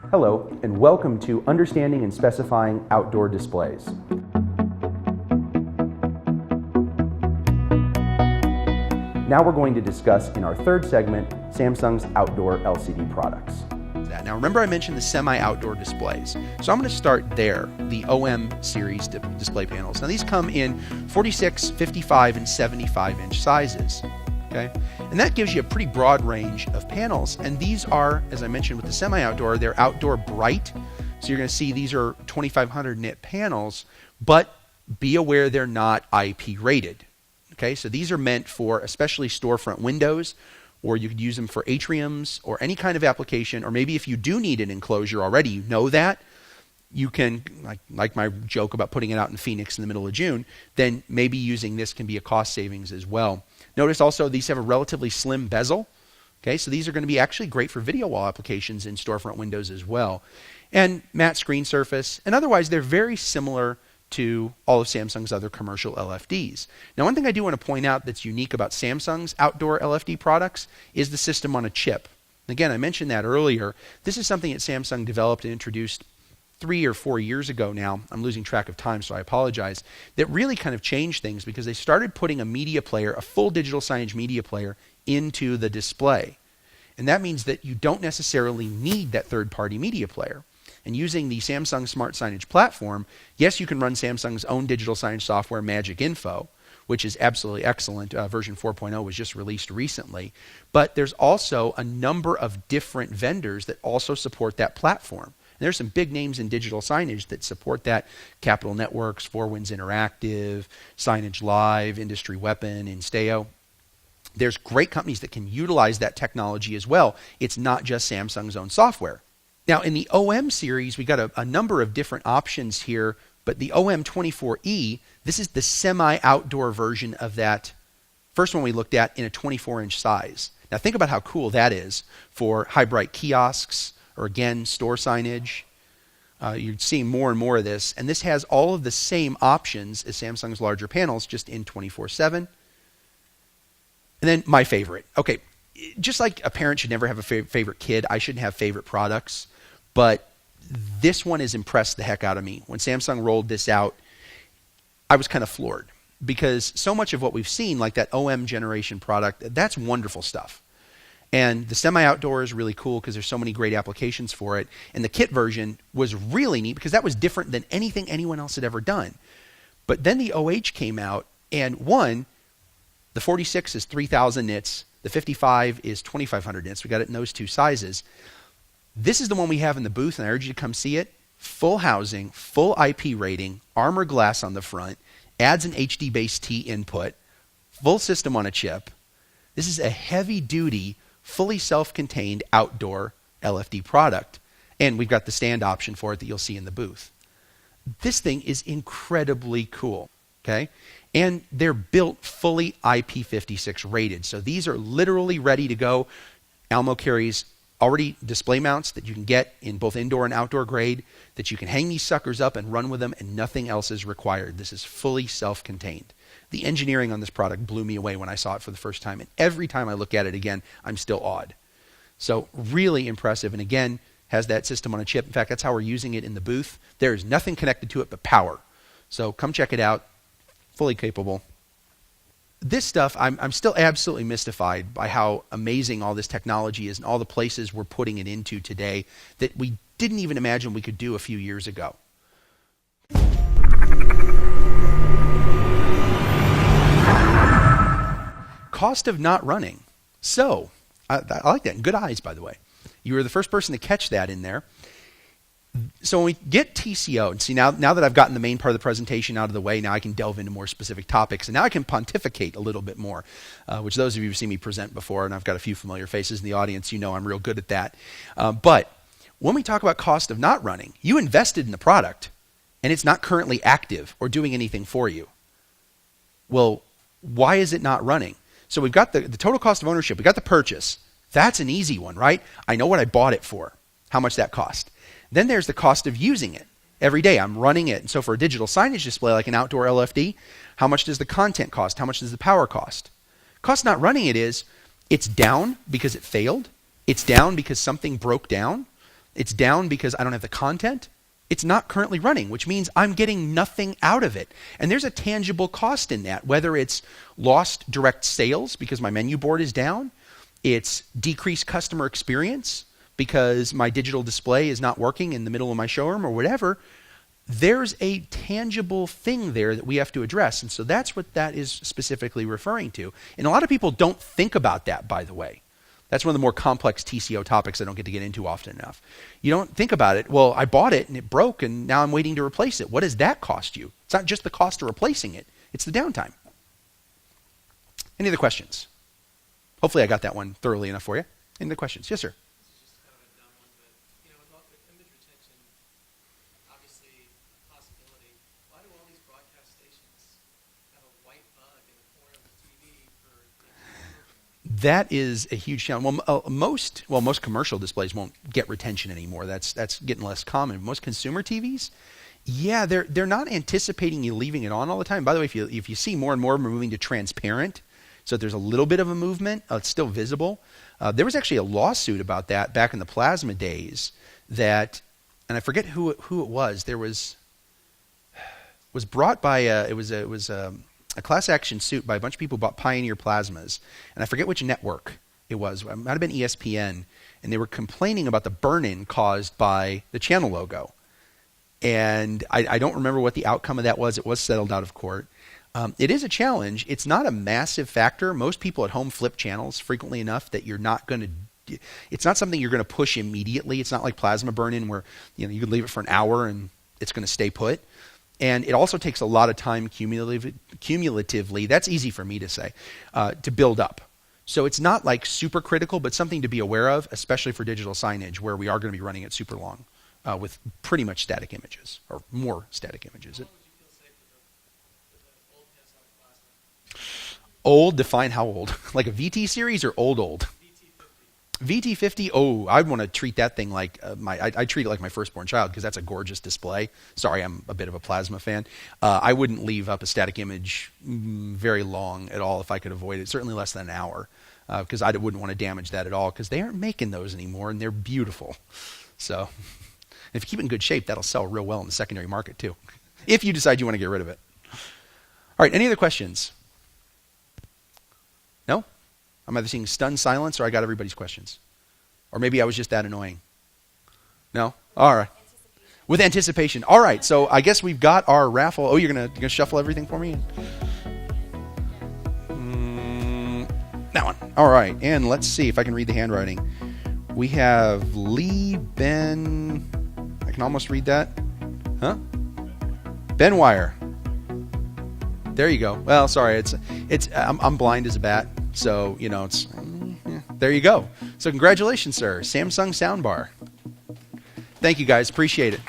Hello, and welcome to Understanding and Specifying Outdoor Displays. Now we're going to discuss in our third segment, Samsung's outdoor LCD products. Now remember I mentioned the semi-outdoor displays. So I'm going to start there, the OM series display panels. Now these come in 46, 55, and 75 inch sizes. Okay? And that gives you a pretty broad range of panels. And these are, as I mentioned with the semi-outdoor, they're outdoor bright. So you're going to see these are 2500 nit panels, but be aware they're not IP rated. Okay? So these are meant for especially storefront windows, or you could use them for atriums or any kind of application, or maybe if you do need an enclosure already, you know that, you can, like my joke about putting it out in Phoenix in the middle of June, then maybe using this can be a cost savings as well. Notice also these have a relatively slim bezel. Okay, so these are going to be actually great for video wall applications in storefront windows as well. And matte screen surface, and otherwise they're very similar to all of Samsung's other commercial LFDs. Now, one thing I do want to point out that's unique about Samsung's outdoor LFD products is the system on a chip. Again, I mentioned that earlier. This is something that Samsung developed and introduced 3 or 4 years ago now. I'm losing track of time, so I apologize. That really kind of changed things because they started putting a media player, a full digital signage media player, into the display. And that means that you don't necessarily need that third-party media player. And using the Samsung Smart Signage platform, yes, you can run Samsung's own digital signage software, Magic Info, which is absolutely excellent. Version 4.0 was just released recently. But there's also a number of different vendors that also support that platform. And there's some big names in digital signage that support that. Capital Networks, Four Winds Interactive, Signage Live, Industry Weapon, Insteo. There's great companies that can utilize that technology as well. It's not just Samsung's own software. Now, in the OM series, we got a number of different options here, but the OM24E, this is the semi-outdoor version of that first one we looked at in a 24-inch size. Now, think about how cool that is for high-bright kiosks or, again, store signage. You're seeing more and more of this, and this has all of the same options as Samsung's larger panels, just in 24/7. And then my favorite. Okay, just like a parent should never have a favorite kid, I shouldn't have favorite products. But this one has impressed the heck out of me. When Samsung rolled this out, I was kind of floored because so much of what we've seen, like that OM generation product, that's wonderful stuff. And the semi-outdoor is really cool because there's so many great applications for it. And the kit version was really neat because that was different than anything anyone else had ever done. But then the OH came out, and the 46 is 3,000 nits, the 55 is 2,500 nits. We got it in those two sizes. This is the one we have in the booth, and I urge you to come see it. Full housing, full IP rating, armor glass on the front, adds an HD-based-T input, full system on a chip. This is a heavy-duty, fully self-contained outdoor LFD product. And we've got the stand option for it that you'll see in the booth. This thing is incredibly cool, okay? And they're built fully IP56 rated. So these are literally ready to go. Almo carries already display mounts that you can get in both indoor and outdoor grade, that you can hang these suckers up and run with them, and nothing else is required. This is fully self-contained. The engineering on this product blew me away when I saw it for the first time, and every time I look at it again, I'm still awed. So really impressive, and again, has that system on a chip. In fact, that's how we're using it in the booth. There is nothing connected to it but power. So come check it out. Fully capable. This stuff, I'm still absolutely mystified by how amazing all this technology is and all the places we're putting it into today that we didn't even imagine we could do a few years ago. Cost of not running. So, I like that. And good eyes, by the way. You were the first person to catch that in there. So when we get TCO, and see now that I've gotten the main part of the presentation out of the way, now I can delve into more specific topics, and now I can pontificate a little bit more, which those of you who've seen me present before, and I've got a few familiar faces in the audience, you know I'm real good at that. But when we talk about cost of not running, you invested in the product, and it's not currently active or doing anything for you. Well, why is it not running? So we've got the total cost of ownership. We've got the purchase. That's an easy one, right? I know what I bought it for, how much that cost. Then there's the cost of using it. Every day I'm running it. And so for a digital signage display like an outdoor LFD, how much does the content cost? How much does the power cost? Cost not running it is, it's down because it failed. It's down because something broke down. It's down because I don't have the content. It's not currently running, which means I'm getting nothing out of it. And there's a tangible cost in that, whether it's lost direct sales because my menu board is down, it's decreased customer experience because my digital display is not working in the middle of my showroom or whatever. There's a tangible thing there that we have to address. And so that's what that is specifically referring to. And a lot of people don't think about that, by the way. That's one of the more complex TCO topics I don't get to get into often enough. You don't think about it, well, I bought it and it broke and now I'm waiting to replace it. What does that cost you? It's not just the cost of replacing it, it's the downtime. Any other questions? Hopefully I got that one thoroughly enough for you. Any other questions? Yes, sir. This is just kind of a dumb one, but with image retention, obviously a possibility. Why do all these broadcast stations have a white bug in the corner of the TV for That is a huge challenge. Well, most commercial displays won't get retention anymore. That's getting less common. Most consumer TVs, yeah, they're not anticipating you leaving it on all the time. By the way, if you see more and more moving to transparent, so there's a little bit of a movement, it's still visible. There was actually a lawsuit about that back in the plasma days. That, and I forget who it was. There was brought by it was a class action suit by a bunch of people who bought Pioneer plasmas, and I forget which network it was. It might have been ESPN, and they were complaining about the burn-in caused by the channel logo. And I don't remember what the outcome of that was. It was settled out of court. It is a challenge. It's not a massive factor. Most people at home flip channels frequently enough that you're not going to. It's not something you're going to push immediately. It's not like plasma burn-in where you could leave it for an hour and it's going to stay put. And it also takes a lot of time cumulatively, that's easy for me to say, to build up. So it's not like super critical, but something to be aware of, especially for digital signage where we are going to be running it super long with pretty much static images or more static images. How would you feel safe with the old Panasonic plasma? Old, define how old? Like a VT series or old? VT50, oh, I'd want to treat that thing like I treat it like my firstborn child because that's a gorgeous display. Sorry, I'm a bit of a plasma fan. I wouldn't leave up a static image very long at all if I could avoid it, certainly less than an hour, because I wouldn't want to damage that at all because they aren't making those anymore and they're beautiful. So if you keep it in good shape, that'll sell real well in the secondary market too, if you decide you want to get rid of it. All right, any other questions? No? I'm either seeing stunned silence or I got everybody's questions. Or maybe I was just that annoying. No? All right. With anticipation. All right, so I guess we've got our raffle. Oh, you're gonna shuffle everything for me? That one. All right, and let's see if I can read the handwriting. We have Lee Ben. I can almost read that. Huh? Ben Wire. There you go. Well, sorry, I'm blind as a bat. So, there you go. So congratulations, sir. Samsung soundbar. Thank you, guys. Appreciate it.